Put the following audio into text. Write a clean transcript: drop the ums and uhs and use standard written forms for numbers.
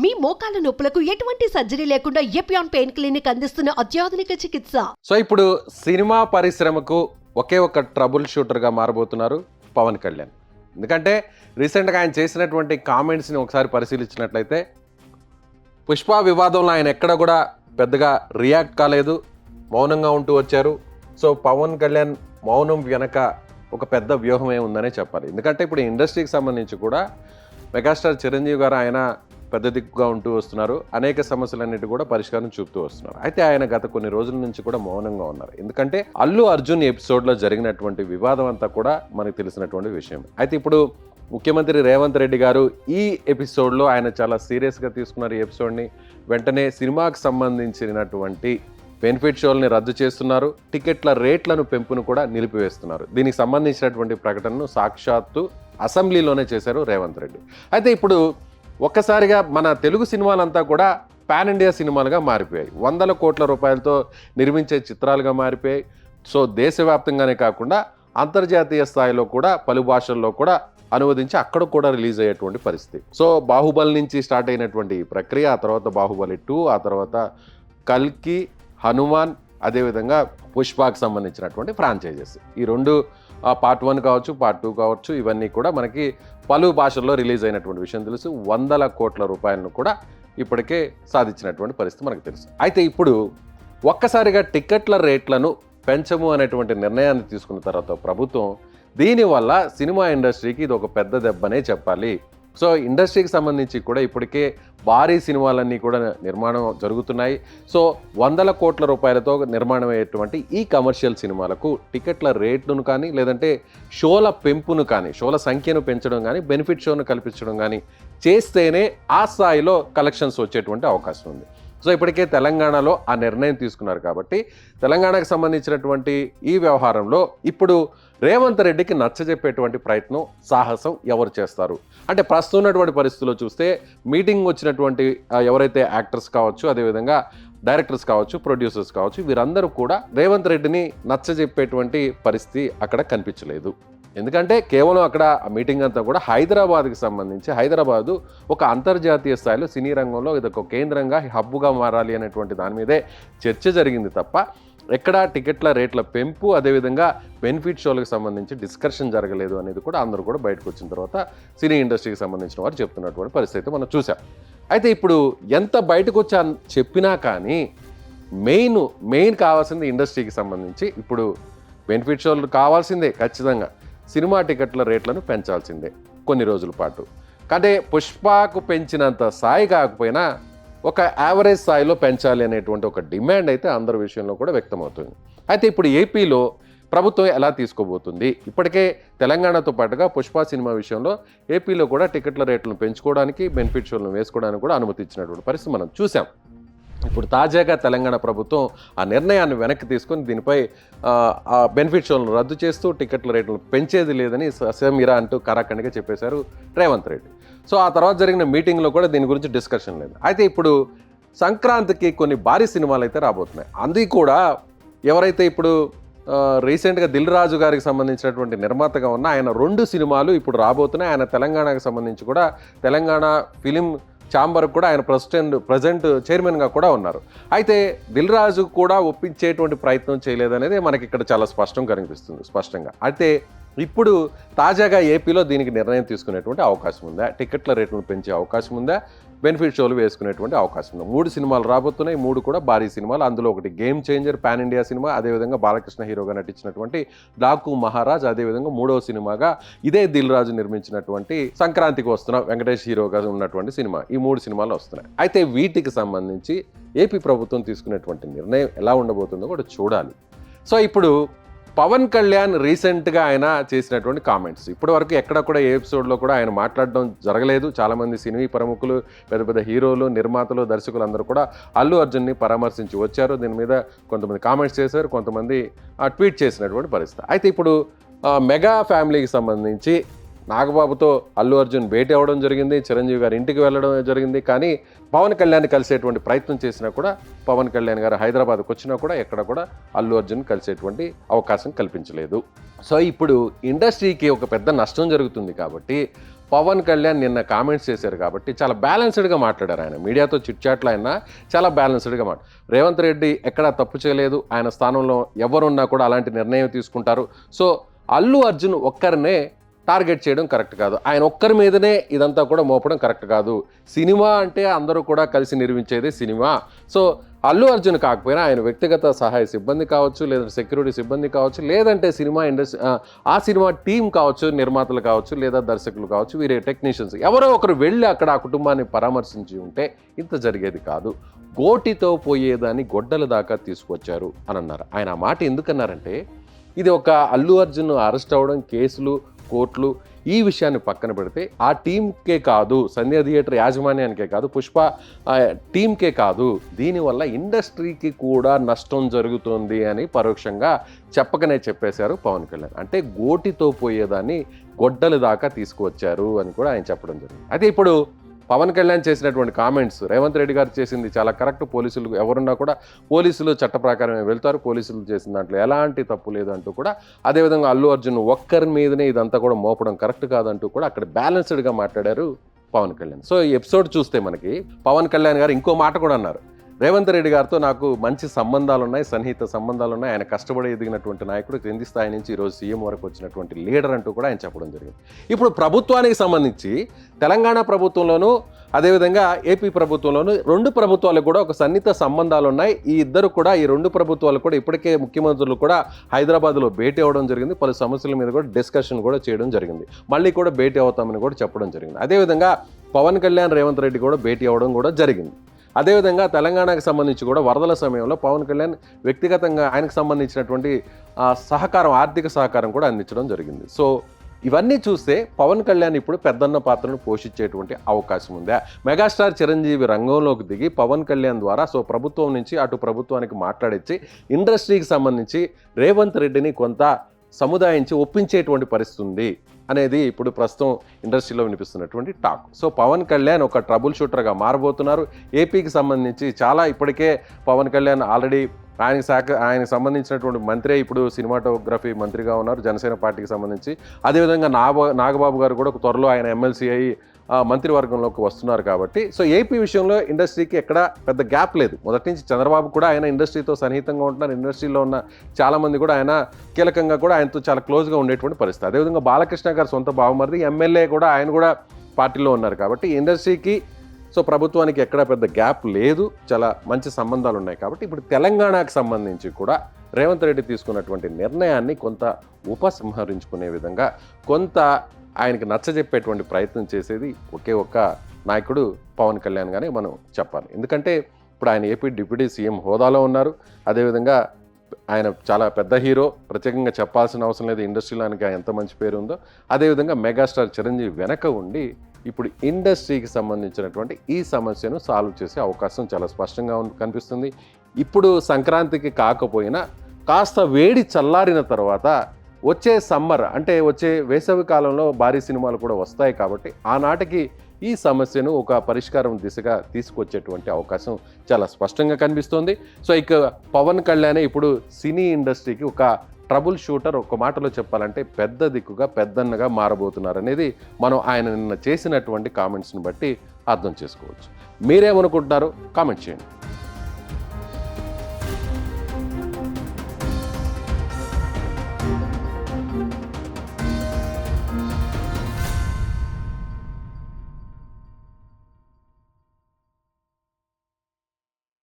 మీ మోకాల నొప్పులకు ఎటువంటి సర్జరీ లేకుండా ఎపియాన్ పెయిన్ క్లినిక్ అందిస్తున్న అత్యాధునిక చికిత్స. సో ఇప్పుడు సినిమా పరిశ్రమకు ఒకే ఒక ట్రబుల్ షూటర్గా మారబోతున్నారు పవన్ కళ్యాణ్. ఎందుకంటే రీసెంట్గా ఆయన చేసినటువంటి కామెంట్స్ని ఒకసారి పరిశీలించినట్లయితే పుష్ప వివాదంలో ఆయన ఎక్కడ కూడా పెద్దగా రియాక్ట్ కాలేదు, మౌనంగా ఉంటూ వచ్చారు. సో పవన్ కళ్యాణ్ మౌనం వెనక ఒక పెద్ద వ్యూహమే ఉందనే చెప్పాలి. ఎందుకంటే ఇప్పుడు ఇండస్ట్రీకి సంబంధించి కూడా మెగాస్టార్ చిరంజీవి గారు ఆయన పెద్ద దిక్కుగా ఉంటూ వస్తున్నారు, అనేక సమస్యలన్నిటి కూడా పరిష్కారం చూపుతూ వస్తున్నారు. అయితే ఆయన గత కొన్ని రోజుల నుంచి కూడా మౌనంగా ఉన్నారు. ఎందుకంటే అల్లు అర్జున్ ఎపిసోడ్లో జరిగినటువంటి వివాదం అంతా కూడా మనకు తెలిసినటువంటి విషయం. అయితే ఇప్పుడు ముఖ్యమంత్రి రేవంత్ రెడ్డి గారు ఈ ఎపిసోడ్లో ఆయన చాలా సీరియస్గా తీసుకున్నారు. ఈ ఎపిసోడ్ని వెంటనే సినిమాకు సంబంధించినటువంటి బెనిఫిట్ షోల్ని రద్దు చేస్తున్నారు, టికెట్ల రేట్లను పెంపును కూడా నిలిపివేస్తున్నారు. దీనికి సంబంధించినటువంటి ప్రకటనను సాక్షాత్తు అసెంబ్లీలోనే చేశారు రేవంత్ రెడ్డి. అయితే ఇప్పుడు ఒక్కసారిగా మన తెలుగు సినిమాలంతా కూడా పాన్ ఇండియా సినిమాలుగా మారిపోయాయి, వందల కోట్ల రూపాయలతో నిర్మించే చిత్రాలుగా మారిపోయాయి. సో దేశవ్యాప్తంగానే కాకుండా అంతర్జాతీయ స్థాయిలో కూడా పలు భాషల్లో కూడా అనువదించి అక్కడ కూడా రిలీజ్ అయ్యేటువంటి పరిస్థితి. సో బాహుబలి నుంచి స్టార్ట్ అయినటువంటి ఈ ప్రక్రియ, ఆ తర్వాత బాహుబలి 2, ఆ తర్వాత కల్కి, హనుమాన్, అదేవిధంగా పుష్పకు సంబంధించినటువంటి ఫ్రాంచైజెస్, ఈ రెండు పార్ట్ 1 కావచ్చు, పార్ట్ 2 కావచ్చు, ఇవన్నీ కూడా మనకి పలు భాషల్లో రిలీజ్ అయినటువంటి విషయం తెలుసు. వందల కోట్ల రూపాయలను కూడా ఇప్పటికే సాధించినటువంటి పరిస్థితి మనకు తెలుసు. అయితే ఇప్పుడు ఒక్కసారిగా టికెట్ల రేట్లను పెంచము అనేటువంటి నిర్ణయాన్ని తీసుకున్న తర్వాత ప్రభుత్వం, దీనివల్ల సినిమా ఇండస్ట్రీకి ఇది ఒక పెద్ద దెబ్బనే చెప్పాలి. సో ఇండస్ట్రీకి సంబంధించి కూడా ఇప్పటికే భారీ సినిమాలన్నీ కూడా నిర్మాణం జరుగుతున్నాయి. సో వందల కోట్ల రూపాయలతో నిర్మాణం అయ్యేటువంటి ఈ కమర్షియల్ సినిమాలకు టికెట్ల రేట్ను కానీ, లేదంటే షోల పెంపును కానీ, షోల సంఖ్యను పెంచడం కానీ, బెనిఫిట్ షోను కల్పించడం కానీ చేస్తేనే ఆ స్థాయిలో కలెక్షన్స్ వచ్చేటువంటి అవకాశం ఉంది. సో ఇప్పటికే తెలంగాణలో ఆ నిర్ణయం తీసుకున్నారు కాబట్టి తెలంగాణకు సంబంధించినటువంటి ఈ వ్యవహారంలో ఇప్పుడు రేవంత్ రెడ్డికి నచ్చజెప్పేటువంటి ప్రయత్నం, సాహసం ఎవరు చేస్తారు అంటే ప్రస్తుతం ఉన్నటువంటి పరిస్థితుల్లో చూస్తే మీటింగ్ వచ్చినటువంటి ఎవరైతే యాక్టర్స్ కావచ్చు, అదేవిధంగా డైరెక్టర్స్ కావచ్చు, ప్రొడ్యూసర్స్ కావచ్చు, వీరందరూ కూడా రేవంత్ రెడ్డిని నచ్చజెప్పేటువంటి పరిస్థితి అక్కడ కనిపించలేదు. ఎందుకంటే కేవలం అక్కడ మీటింగ్ అంతా కూడా హైదరాబాద్కి సంబంధించి, హైదరాబాదు ఒక అంతర్జాతీయ స్థాయిలో సినీ రంగంలో ఇదొక కేంద్రంగా, హబ్గా మారాలి అనేటువంటి దాని మీదే చర్చ జరిగింది తప్ప ఎక్కడా టికెట్ల రేట్ల పెంపు, అదేవిధంగా బెనిఫిట్ షోలకు సంబంధించి డిస్కషన్ జరగలేదు అనేది కూడా అందరూ కూడా బయటకు వచ్చిన తర్వాత సినీ ఇండస్ట్రీకి సంబంధించిన వారు చెప్తున్నటువంటి పరిస్థితి మనం చూసాం. అయితే ఇప్పుడు ఎంత బయటకు వచ్చా చెప్పినా కానీ మెయిన్ కావాల్సింది ఇండస్ట్రీకి సంబంధించి ఇప్పుడు బెనిఫిట్ షోలు కావాల్సిందే, ఖచ్చితంగా సినిమా టికెట్ల రేట్లను పెంచాల్సిందే కొన్ని రోజుల పాటు. అంటే పుష్పకు పెంచినంత స్థాయి కాకపోయినా ఒక యావరేజ్ స్థాయిలో పెంచాలి అనేటువంటి ఒక డిమాండ్ అయితే అందరి విషయంలో కూడా వ్యక్తమవుతుంది. అయితే ఇప్పుడు ఏపీలో ప్రభుత్వం ఎలా తీసుకోబోతుంది? ఇప్పటికే తెలంగాణతో పాటుగా పుష్ప సినిమా విషయంలో ఏపీలో కూడా టికెట్ల రేట్లను పెంచుకోవడానికి, బెనిఫిట్ షోలను వేసుకోవడానికి కూడా అనుమతి ఇచ్చినటువంటి పరిస్థితి మనం చూసాం. ఇప్పుడు తాజాగా తెలంగాణ ప్రభుత్వం ఆ నిర్ణయాన్ని వెనక్కి తీసుకొని దీనిపై బెనిఫిట్ షోలను రద్దు చేస్తూ టికెట్ల రేట్లను పెంచేది లేదని ససేమిరా అంటూ కరాఖండిగా చెప్పేశారు రేవంత్ రెడ్డి. సో ఆ తర్వాత జరిగిన మీటింగ్లో కూడా దీని గురించి డిస్కషన్ లేదు. అయితే ఇప్పుడు సంక్రాంతికి కొన్ని భారీ సినిమాలు అయితే రాబోతున్నాయి. అది కూడా ఎవరైతే ఇప్పుడు రీసెంట్గా దిల్ రాజు గారికి సంబంధించినటువంటి నిర్మాతగా ఉన్న ఆయన 2 సినిమాలు ఇప్పుడు రాబోతున్నాయి. ఆయన తెలంగాణకు సంబంధించి కూడా తెలంగాణ ఫిలిం ఛాంబర్కి కూడా ఆయన ప్రజెంట్ చైర్మన్గా కూడా ఉన్నారు. అయితే దిల్ రాజు కూడా ఒప్పించేటువంటి ప్రయత్నం చేయలేదనేది మనకి ఇక్కడ చాలా స్పష్టంగా. అయితే ఇప్పుడు తాజాగా ఏపీలో దీనికి నిర్ణయం తీసుకునేటువంటి అవకాశం ఉందా? టికెట్ల రేట్లను పెంచే అవకాశం ఉందా? బెనిఫిట్ షోలు వేసుకునేటువంటి అవకాశం ఉంది. 3 సినిమాలు రాబోతున్నాయి, 3 కూడా భారీ సినిమాలు. అందులో ఒకటి game changer pan India cinema, అదేవిధంగా బాలకృష్ణ హీరోగా నటించినటువంటి డాకు మహారాజ్, అదేవిధంగా 3వ సినిమాగా ఇదే దిల్ రాజు నిర్మించినటువంటి సంక్రాంతికి వస్తున్న వెంకటేష్ హీరోగా ఉన్నటువంటి సినిమా. ఈ 3 సినిమాలు వస్తున్నాయి. అయితే వీటికి సంబంధించి ఏపీ ప్రభుత్వం తీసుకునేటువంటి నిర్ణయం ఎలా ఉండబోతుందో కూడా చూడాలి. సో ఇప్పుడు పవన్ కళ్యాణ్ రీసెంట్గా ఆయన చేసినటువంటి కామెంట్స్, ఇప్పటి వరకు ఎక్కడ కూడా ఏ ఎపిసోడ్లో కూడా ఆయన మాట్లాడడం జరగలేదు. చాలామంది సినీ ప్రముఖులు, పెద్ద పెద్ద హీరోలు, నిర్మాతలు, దర్శకులు అందరూ కూడా అల్లు అర్జున్ని పరామర్శించి వచ్చారు. దీని మీద కొంతమంది కామెంట్స్ చేశారు, కొంతమంది ట్వీట్ చేసినటువంటి పరిస్థితి. అయితే ఇప్పుడు మెగా ఫ్యామిలీకి సంబంధించి నాగబాబుతో అల్లు అర్జున్ భేటీ అవ్వడం జరిగింది, చిరంజీవి గారి ఇంటికి వెళ్ళడం జరిగింది. కానీ పవన్ కళ్యాణ్ కలిసేటువంటి ప్రయత్నం చేసినా కూడా, పవన్ కళ్యాణ్ గారు హైదరాబాద్కి వచ్చినా కూడా ఎక్కడ కూడా అల్లు అర్జున్ కలిసేటువంటి అవకాశం కల్పించలేదు. సో ఇప్పుడు ఇండస్ట్రీకి ఒక పెద్ద నష్టం జరుగుతుంది కాబట్టి పవన్ కళ్యాణ్ నిన్న కామెంట్స్ చేశారు కాబట్టి చాలా బ్యాలెన్స్డ్గా మాట్లాడారు. ఆయన మీడియాతో చిట్చాట్లు అయినా చాలా బ్యాలెన్స్డ్గా రేవంత్ రెడ్డి ఎక్కడా తప్పు చేయలేదు, ఆయన స్థానంలో ఎవరున్నా కూడా అలాంటి నిర్ణయం తీసుకుంటారు. సో అల్లు అర్జున్ ఒక్కరినే టార్గెట్ చేయడం కరెక్ట్ కాదు, ఆయన ఒక్కరి మీదనే ఇదంతా కూడా మోపడం కరెక్ట్ కాదు. సినిమా అంటే అందరూ కూడా కలిసి నిర్మించేది సినిమా. సో అల్లు అర్జున్ కాకపోయినా ఆయన వ్యక్తిగత సహాయ సిబ్బంది కావచ్చు, లేదా సెక్యూరిటీ సిబ్బంది కావచ్చు, లేదంటే సినిమా ఇండస్ట్రీ ఆ సినిమా టీం కావచ్చు, నిర్మాతలు కావచ్చు, లేదా దర్శకులు కావచ్చు, వీరే టెక్నీషియన్స్ ఎవరో ఒకరు వెళ్ళి అక్కడ ఆ కుటుంబాన్ని పరామర్శించి ఉంటే ఇంత జరిగేది కాదు. గోటితో పోయేదాన్ని గొడ్డల దాకా తీసుకొచ్చారు అని అన్నారు. ఆయన ఆ మాట ఎందుకన్నారంటే, ఇది ఒక అల్లు అర్జున్ అరెస్ట్ అవ్వడం, కేసులు, కోర్టులు, ఈ విషయాన్ని పక్కన పెడితే ఆ టీంకే కాదు, సంధ్య థియేటర్ యాజమాన్యానికే కాదు, పుష్ప టీంకే కాదు, దీనివల్ల ఇండస్ట్రీకి కూడా నష్టం జరుగుతుంది అని పరోక్షంగా చెప్పకనే చెప్పేశారు పవన్ కళ్యాణ్. అంటే గోటితో పోయేదాన్ని గొడ్డల దాకా తీసుకువచ్చారు అని కూడా ఆయన చెప్పడం జరిగింది. అయితే ఇప్పుడు పవన్ కళ్యాణ్ చేసినటువంటి కామెంట్స్, రేవంత్ రెడ్డి గారు చేసింది చాలా కరెక్ట్. పోలీసులు ఎవరున్నా కూడా పోలీసులు చట్ట ప్రకారమే వెళ్తారు, పోలీసులు చేసిన దాంట్లో ఎలాంటి తప్పు లేదంటూ కూడా, అదేవిధంగా అల్లు అర్జున్ ఒక్కరి మీదనే ఇదంతా కూడా మోపడం కరెక్ట్ కాదంటూ కూడా అక్కడ బ్యాలెన్స్డ్గా మాట్లాడారు పవన్ కళ్యాణ్. సో ఈ ఎపిసోడ్ చూస్తే మనకి పవన్ కళ్యాణ్ గారు ఇంకో మాట కూడా అన్నారు, రేవంత్ రెడ్డి గారితో నాకు మంచి సంబంధాలు ఉన్నాయి, సన్నిహిత సంబంధాలు ఉన్నాయి, ఆయన కష్టపడి ఎదిగినటువంటి నాయకుడు, కింది స్థాయి నుంచి ఈరోజు సీఎం వరకు వచ్చినటువంటి లీడర్ అంటూ కూడా ఆయన చెప్పడం జరిగింది. ఇప్పుడు ప్రభుత్వానికి సంబంధించి తెలంగాణ ప్రభుత్వంలోనూ అదేవిధంగా ఏపీ ప్రభుత్వంలోనూ రెండు ప్రభుత్వాలకు కూడా ఒక సన్నిహిత సంబంధాలు ఉన్నాయి. ఈ రెండు ప్రభుత్వాలు కూడా ఇప్పటికే ముఖ్యమంత్రులు కూడా హైదరాబాద్లో భేటీ అవ్వడం జరిగింది, పలు సమస్యల మీద కూడా డిస్కషన్ కూడా చేయడం జరిగింది, మళ్ళీ కూడా భేటీ అవుతామని కూడా చెప్పడం జరిగింది. అదేవిధంగా పవన్ కళ్యాణ్ రేవంత్ రెడ్డి కూడా భేటీ అవ్వడం కూడా జరిగింది. అదేవిధంగా తెలంగాణకు సంబంధించి కూడా వరదల సమయంలో పవన్ కళ్యాణ్ వ్యక్తిగతంగా ఆయనకు సంబంధించినటువంటి సహకారం, ఆర్థిక సహకారం కూడా అందించడం జరిగింది. సో ఇవన్నీ చూస్తే పవన్ కళ్యాణ్ ఇప్పుడు పెద్దన్న పాత్రను పోషించేటువంటి అవకాశం ఉందా? మెగాస్టార్ చిరంజీవి రంగంలోకి దిగి పవన్ కళ్యాణ్ ద్వారా సో ప్రభుత్వం నుంచి అటు ప్రభుత్వానికి మాట్లాడించి ఇండస్ట్రీకి సంబంధించి రేవంత్ రెడ్డిని కొంత సముదాయించి ఒప్పించేటువంటి పరిస్థితి ఉంది అనేది ఇప్పుడు ప్రస్తుతం ఇండస్ట్రీలో వినిపిస్తున్నటువంటి టాక్. సో పవన్ కళ్యాణ్ ఒక ట్రబుల్ షూటర్గా మారబోతున్నారు. ఏపీకి సంబంధించి చాలా ఇప్పటికే పవన్ కళ్యాణ్ ఆల్రెడీ ఆయనకు సంబంధించినటువంటి మంత్రే ఇప్పుడు సినిమాటోగ్రఫీ మంత్రిగా ఉన్నారు జనసేన పార్టీకి సంబంధించి. అదేవిధంగా నాగబాబు గారు కూడా త్వరలో ఆయన ఎమ్మెల్సీ అయ్యి మంత్రివర్గంలోకి వస్తున్నారు కాబట్టి సో ఏపీ విషయంలో ఇండస్ట్రీకి ఎక్కడ పెద్ద గ్యాప్ లేదు. మొదటి నుంచి చంద్రబాబు కూడా ఆయన ఇండస్ట్రీతో సన్నిహితంగా ఉంటున్నారు, ఇండస్ట్రీలో ఉన్న చాలామంది కూడా ఆయన కీలకంగా కూడా ఆయనతో చాలా క్లోజ్గా ఉండేటువంటి పరిస్థితి. అదేవిధంగా బాలకృష్ణ గారు సొంత బావమరిది ఎమ్మెల్యే కూడా, ఆయన కూడా పార్టీలో ఉన్నారు కాబట్టి ఇండస్ట్రీకి సో ప్రభుత్వానికి ఎక్కడ పెద్ద గ్యాప్ లేదు, చాలా మంచి సంబంధాలు ఉన్నాయి. కాబట్టి ఇప్పుడు తెలంగాణకు సంబంధించి కూడా రేవంత్ రెడ్డి తీసుకున్నటువంటి నిర్ణయాన్ని కొంత ఉపసంహరించుకునే విధంగా కొంత ఆయనకి నచ్చజెప్పేటువంటి ప్రయత్నం చేసేది ఒకే ఒక్క నాయకుడు పవన్ కళ్యాణ్ గానే మనం చెప్పాలి. ఎందుకంటే ఇప్పుడు ఆయన ఏపీ డిప్యూటీ సీఎం హోదాలో ఉన్నారు. అదేవిధంగా ఆయన చాలా పెద్ద హీరో, ప్రత్యేకంగా చెప్పాల్సిన అవసరం లేదు ఇండస్ట్రీలో ఆయనకి ఎంత మంచి పేరు ఉందో. అదేవిధంగా మెగాస్టార్ చిరంజీవి వెనక ఉండి ఇప్పుడు ఇండస్ట్రీకి సంబంధించినటువంటి ఈ సమస్యను సాల్వ్ చేసే అవకాశం చాలా స్పష్టంగా కనిపిస్తుంది. ఇప్పుడు సంక్రాంతికి కాకపోయినా కాస్త వేడి చల్లారిన తర్వాత వచ్చే సమ్మర్ అంటే వచ్చే వేసవి కాలంలో భారీ సినిమాలు కూడా వస్తాయి కాబట్టి ఆనాటికి ఈ సమస్యను ఒక పరిష్కారం దిశగా తీసుకొచ్చేటువంటి అవకాశం చాలా స్పష్టంగా కనిపిస్తోంది. సో ఇక పవన్ కళ్యాణ్ ఇప్పుడు సినీ ఇండస్ట్రీకి ఒక ట్రబుల్ షూటర్, ఒక మాటలో చెప్పాలంటే పెద్ద దిక్కుగా పెద్దన్నగా మారబోతున్నారు అనేది మనం ఆయన నిన్న చేసినటువంటి కామెంట్స్ని బట్టి అర్థం చేసుకోవచ్చు. మీరేమనుకుంటున్నారో కామెంట్ చేయండి.